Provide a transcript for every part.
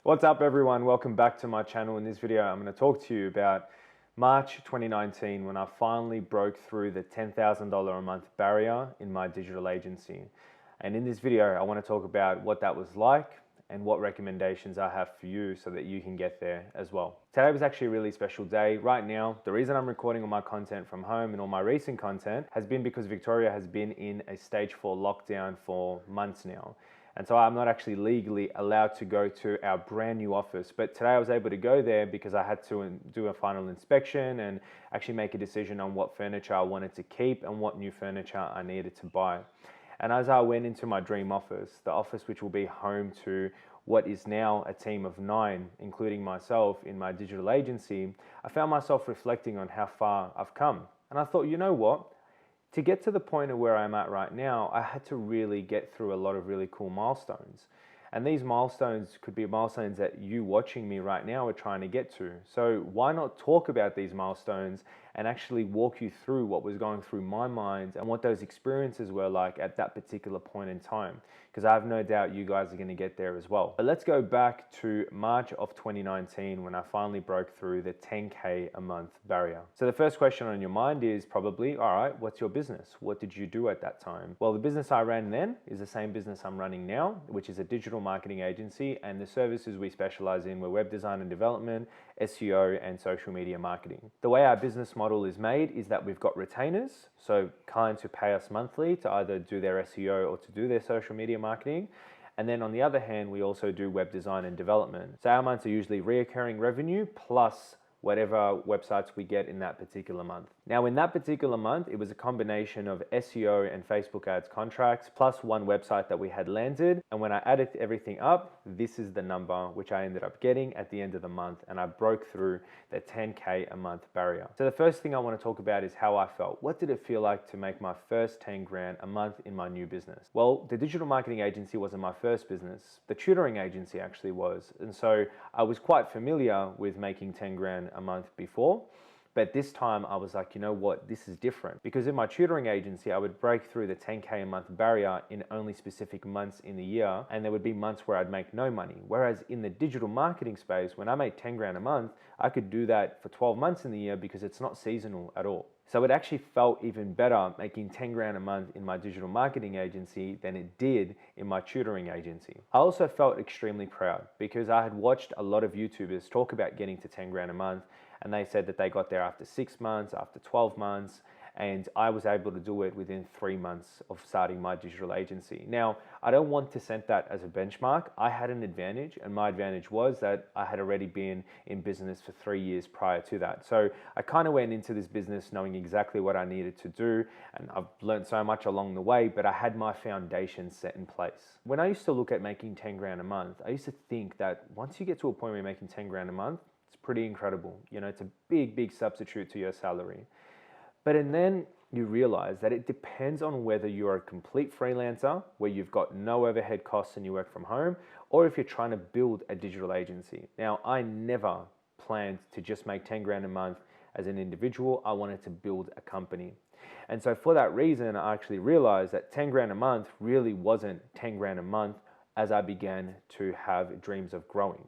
What's up everyone? Welcome back to my channel. In this video, I'm going to talk to you about March 2019 when I finally broke through the $10,000 a month barrier in my digital agency. And in this video, I want to talk about what that was like and what recommendations I have for you so that you can get there as well. Today was actually a really special day. Right now, the reason I'm recording all my content from home and all my recent content has been because Victoria has been in a stage 4 lockdown for months now. And so I'm not actually legally allowed to go to our brand new office. But today I was able to go there because I had to do a final inspection and actually make a decision on what furniture I wanted to keep and what new furniture I needed to buy. And as I went into my dream office, the office which will be home to what is now a team of 9, including myself in my digital agency, I found myself reflecting on how far I've come. And I thought, you know what? To get to the point of where I'm at right now, I had to really get through a lot of really cool milestones. And these milestones could be milestones that you watching me right now are trying to get to. So why not talk about these milestones and actually walk you through what was going through my mind and what those experiences were like at that particular point in time. Because I have no doubt you guys are going to get there as well. But let's go back to March of 2019 when I finally broke through the 10K a month barrier. So the first question on your mind is probably, all right, what's your business? What did you do at that time? Well, the business I ran then is the same business I'm running now, which is a digital marketing agency, and the services we specialize in were web design and development, SEO, and social media marketing. The way our business model is made is that we've got retainers, so clients who pay us monthly to either do their SEO or to do their social media marketing. And then on the other hand, we also do web design and development. So our months are usually reoccurring revenue plus whatever websites we get in that particular month. Now in that particular month, it was a combination of SEO and Facebook ads contracts plus one website that we had landed. And when I added everything up, this is the number which I ended up getting at the end of the month, and I broke through the 10K a month barrier. So the first thing I want to talk about is how I felt. What did it feel like to make my first 10 grand a month in my new business? Well, the digital marketing agency wasn't my first business. The tutoring agency actually was. And so I was quite familiar with making 10 grand a month before. But this time I was like, you know what, this is different. Because in my tutoring agency, I would break through the 10K a month barrier in only specific months in the year. And there would be months where I'd make no money. Whereas in the digital marketing space, when I made 10 grand a month, I could do that for 12 months in the year because it's not seasonal at all. So it actually felt even better making 10 grand a month in my digital marketing agency than it did in my tutoring agency. I also felt extremely proud because I had watched a lot of YouTubers talk about getting to 10 grand a month, and they said that they got there after 6 months, after 12 months, and I was able to do it within 3 months of starting my digital agency. Now, I don't want to set that as a benchmark. I had an advantage, and my advantage was that I had already been in business for 3 years prior to that. So I kind of went into this business knowing exactly what I needed to do, and I've learned so much along the way, but I had my foundation set in place. When I used to look at making 10 grand a month, I used to think that once you get to a point where you're making 10 grand a month, it's pretty incredible. You know, it's a big, big substitute to your salary. But and then you realize that it depends on whether you're a complete freelancer where you've got no overhead costs and you work from home, or if you're trying to build a digital agency. Now, I never planned to just make 10 grand a month as an individual. I wanted to build a company. And so for that reason, I actually realized that 10 grand a month really wasn't 10 grand a month as I began to have dreams of growing.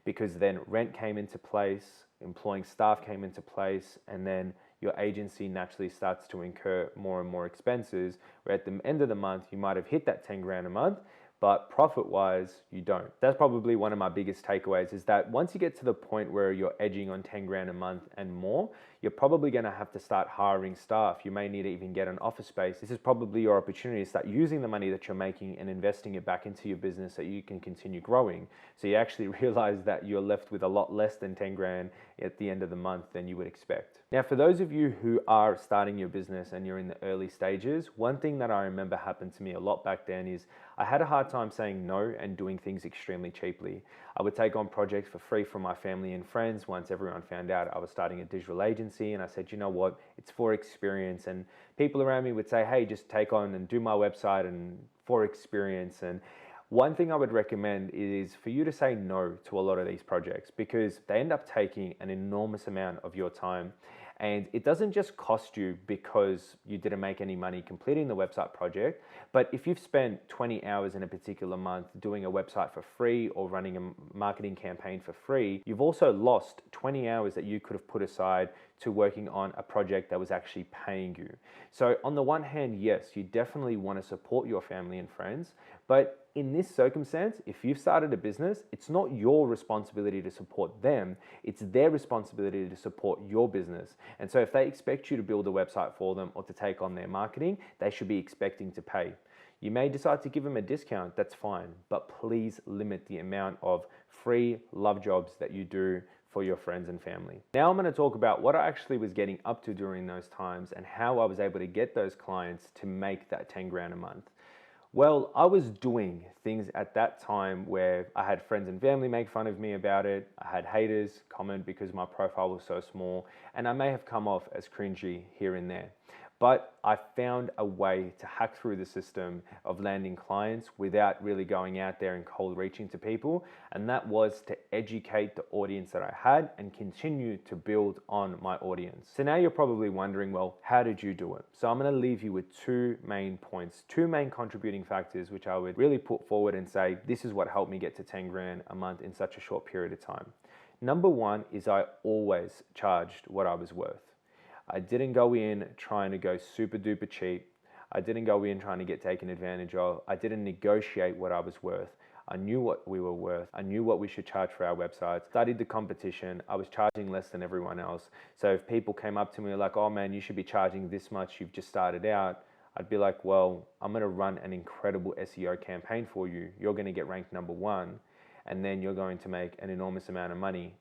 Because then rent came into place, employing staff came into place, and then your agency naturally starts to incur more and more expenses, where at the end of the month, you might have hit that 10 grand a month, but profit-wise, you don't. That's probably one of my biggest takeaways, is that once you get to the point where you're edging on 10 grand a month and more, you're probably gonna have to start hiring staff. You may need to even get an office space. This is probably your opportunity to start using the money that you're making and investing it back into your business so you can continue growing. So you actually realize that you're left with a lot less than 10 grand at the end of the month than you would expect. Now, for those of you who are starting your business and you're in the early stages, one thing that I remember happened to me a lot back then is I had a hard time saying no and doing things extremely cheaply. I would take on projects for free from my family and friends once everyone found out I was starting a digital agency, and I said, you know what, it's for experience. And people around me would say, hey, just take on and do my website and for experience. And one thing I would recommend is for you to say no to a lot of these projects because they end up taking an enormous amount of your time. And it doesn't just cost you because you didn't make any money completing the website project, but if you've spent 20 hours in a particular month doing a website for free or running a marketing campaign for free, you've also lost 20 hours that you could have put aside to working on a project that was actually paying you. So on the one hand, yes, you definitely want to support your family and friends, but in this circumstance, if you've started a business, it's not your responsibility to support them, it's their responsibility to support your business. And so if they expect you to build a website for them or to take on their marketing, they should be expecting to pay. You may decide to give them a discount, that's fine, but please limit the amount of free love jobs that you do for your friends and family. Now I'm going to talk about what I actually was getting up to during those times and how I was able to get those clients to make that 10 grand a month. Well, I was doing things at that time where I had friends and family make fun of me about it. I had haters comment because my profile was so small, and I may have come off as cringy here and there. But I found a way to hack through the system of landing clients without really going out there and cold reaching to people. And that was to educate the audience that I had and continue to build on my audience. So now you're probably wondering, well, how did you do it? So I'm going to leave you with two main points, two main contributing factors, which I would really put forward and say, this is what helped me get to 10 grand a month in such a short period of time. Number one is I always charged what I was worth. I didn't go in trying to go super duper cheap. I didn't go in trying to get taken advantage of. I didn't negotiate what I was worth. I knew what we were worth. I knew what we should charge for our websites. Studied the competition. I was charging less than everyone else. So if people came up to me like, oh man, you should be charging this much, you've just started out, I'd be like, well, I'm gonna run an incredible SEO campaign for you. You're gonna get ranked #1, and then you're going to make an enormous amount of money.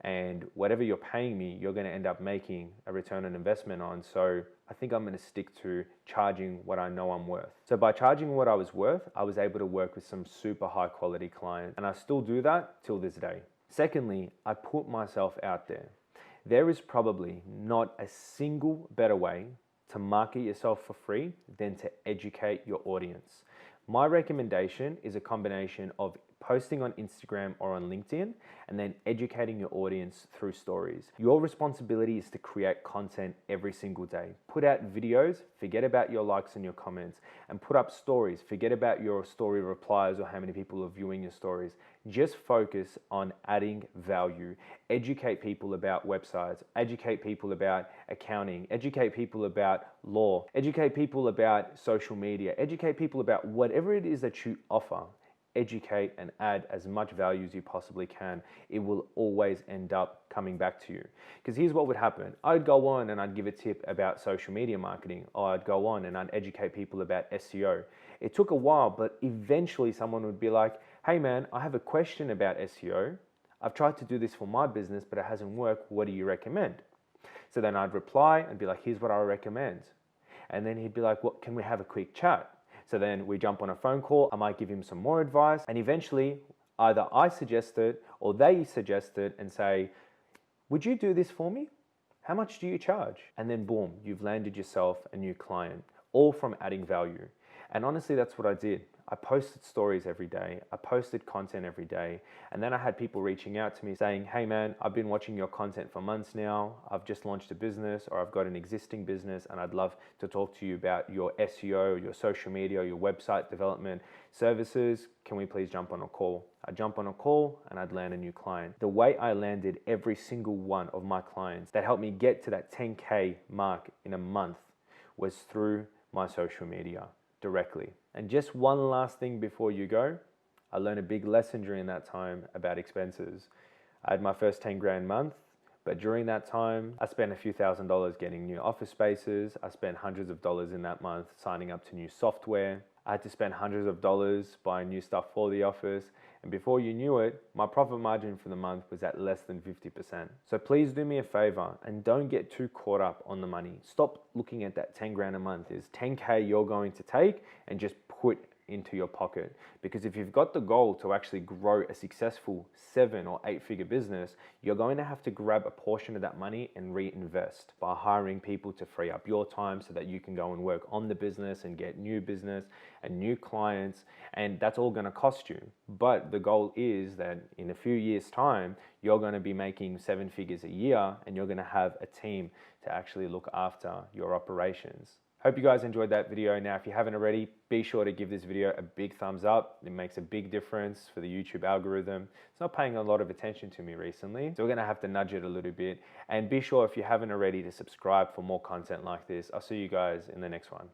And whatever you're paying me, you're going to end up making a return on investment on. So I think I'm going to stick to charging what I know I'm worth. So by charging what I was worth, I was able to work with some super high quality clients. And I still do that till this day. Secondly, I put myself out there. There is probably not a single better way to market yourself for free than to educate your audience. My recommendation is a combination of posting on Instagram or on LinkedIn and then educating your audience through stories. Your responsibility is to create content every single day. Put out videos, forget about your likes and your comments, and put up stories. Forget about your story replies or how many people are viewing your stories. Just focus on adding value. Educate people about websites, educate people about accounting, educate people about law, educate people about social media, educate people about whatever it is that you offer. Educate and add as much value as you possibly can. It will always end up coming back to you. Because here's what would happen. I'd go on and I'd give a tip about social media marketing, or I'd go on and I'd educate people about SEO. It took a while, but eventually someone would be like, hey man, I have a question about SEO. I've tried to do this for my business, but it hasn't worked. What do you recommend? So then I'd reply and be like, here's what I recommend. And then he'd be like, well, can we have a quick chat? So then we jump on a phone call, I might give him some more advice, and eventually either I suggest it or they suggest it and say, would you do this for me? How much do you charge? And then boom, you've landed yourself a new client, all from adding value. And honestly, that's what I did. I posted stories every day. I posted content every day. And then I had people reaching out to me saying, hey man, I've been watching your content for months now. I've just launched a business, or I've got an existing business, and I'd love to talk to you about your SEO, your social media, your website development services. Can we please jump on a call? I'd jump on a call and I'd land a new client. The way I landed every single one of my clients that helped me get to that 10K mark in a month was through my social media directly. And just one last thing before you go, I learned a big lesson during that time about expenses. I had my first 10 grand month, but during that time, I spent a few $1,000s getting new office spaces. I spent hundreds of dollars in that month signing up to new software. I had to spend hundreds of dollars buying new stuff for the office. And before you knew it, my profit margin for the month was at less than 50%. So please do me a favor and don't get too caught up on the money. Stop looking at that 10 grand a month as 10K you're going to take and just put into your pocket. Because if you've got the goal to actually grow a successful 7 or 8 figure business, you're going to have to grab a portion of that money and reinvest by hiring people to free up your time so that you can go and work on the business and get new business and new clients. And that's all going to cost you. But the goal is that in a few years' time, you're going to be making 7 figures a year and you're going to have a team to actually look after your operations. Hope you guys enjoyed that video. Now, if you haven't already, be sure to give this video a big thumbs up. It makes a big difference for the YouTube algorithm. It's not paying a lot of attention to me recently, so we're gonna have to nudge it a little bit. And be sure, if you haven't already, to subscribe for more content like this. I'll see you guys in the next one.